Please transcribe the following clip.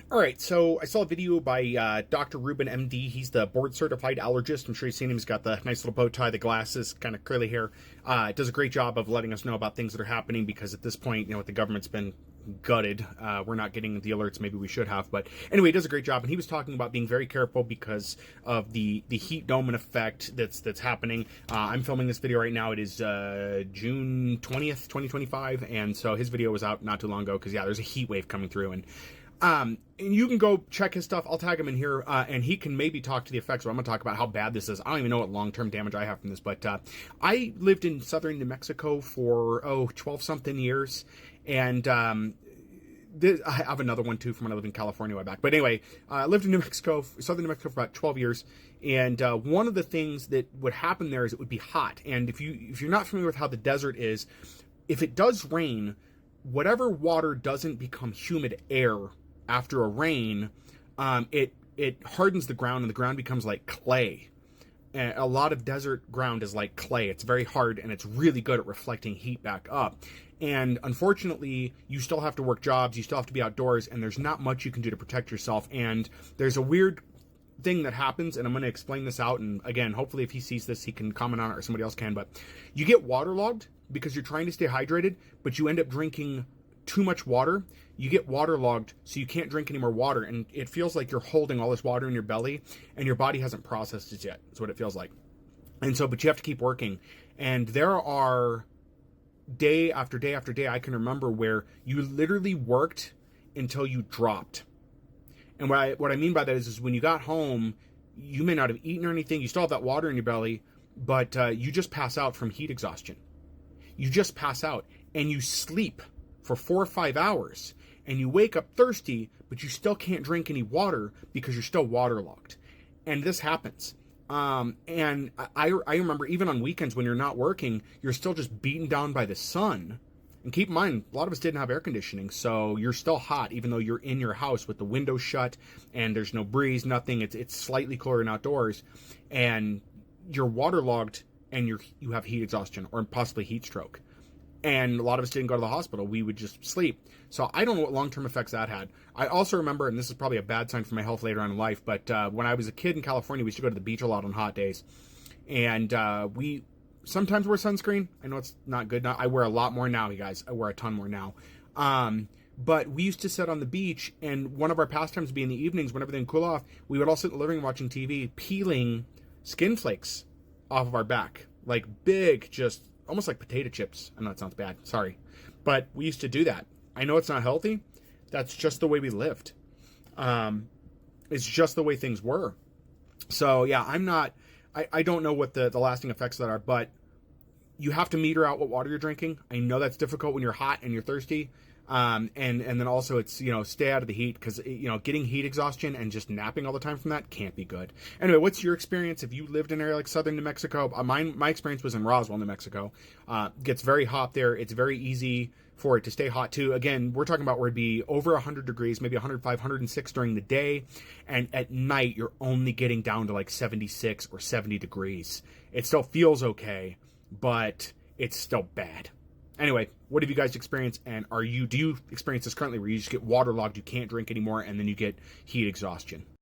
All right, so I saw a video by Dr. Ruben, MD. He's the board-certified allergist. I'm sure you've seen him. He's got the nice little bow tie, the glasses, kind of curly hair. Does a great job of letting us know about things that are happening because at this point, with the government's been gutted. We're not getting the alerts maybe we should have. But anyway, he does a great job. And he was talking about being very careful because of the heat dome effect that's happening. I'm filming this video right now. It is June 20th, 2025. And so his video was out not too long ago because, yeah, there's a heat wave coming through. And you can go check his stuff. I'll tag him in here, and he can maybe talk to the effects. But I'm going to talk about how bad this is. I don't even know what long-term damage I have from this, but I lived in southern New Mexico for 12-something years, and I have another one too from when I lived in California way back. But anyway, I lived in southern New Mexico for about 12 years, and one of the things that would happen there is it would be hot. And if you're not familiar with how the desert is, if it does rain, whatever water doesn't become humid air after a rain, it hardens the ground, and the ground becomes like clay. And a lot of desert ground is like clay. It's very hard, and it's really good at reflecting heat back up. And unfortunately, you still have to work jobs, you still have to be outdoors, and there's not much you can do to protect yourself. And there's a weird thing that happens, and I'm going to explain this out, and again, hopefully if he sees this, he can comment on it, or somebody else can, but you get waterlogged because you're trying to stay hydrated, but you end up drinking too much water. You get waterlogged, so you can't drink any more water, and it feels like you're holding all this water in your belly, and your body hasn't processed it yet. That's what it feels like. And so, but you have to keep working. And there are day after day after day I can remember where you literally worked until you dropped. And what I mean by that is when you got home, you may not have eaten or anything. You still have that water in your belly, but you just pass out from heat exhaustion. You just pass out, and you sleep for 4 or 5 hours, and you wake up thirsty, but you still can't drink any water because you're still waterlogged. And this happens. And I remember even on weekends when you're not working, you're still just beaten down by the sun. And keep in mind, a lot of us didn't have air conditioning, so you're still hot even though you're in your house with the windows shut and there's no breeze, nothing. It's slightly cooler than outdoors, and you're waterlogged, and you have heat exhaustion or possibly heat stroke. And a lot of us didn't go to the hospital. We would just sleep. So I don't know what long-term effects that had. I also remember, and this is probably a bad sign for my health later on in life, but when I was a kid in California, we used to go to the beach a lot on hot days. And we sometimes wear sunscreen. I know it's not good now. I wear a lot more now, you guys. I wear a ton more now. But we used to sit on the beach, and one of our pastimes would be in the evenings when everything would cool off, we would all sit in the living room watching TV, peeling skin flakes off of our back. Like big, just almost like potato chips. I know it sounds bad. Sorry. But we used to do that. I know it's not healthy. That's just the way we lived. It's just the way things were. So, yeah, I don't know what the lasting effects of that are, but you have to meter out what water you're drinking. I know that's difficult when you're hot and you're thirsty. And then also it's, stay out of the heat because, getting heat exhaustion and just napping all the time from that can't be good. Anyway, what's your experience? If you lived in an area like southern New Mexico, my experience was in Roswell, New Mexico. Gets very hot there. It's very easy for it to stay hot too. Again, we're talking about where it'd be over 100 degrees, maybe 105, 106 during the day. And at night, you're only getting down to like 76 or 70 degrees. It still feels okay, but it's still bad. Anyway, what have you guys experienced, and do you experience this currently where you just get waterlogged, you can't drink anymore, and then you get heat exhaustion?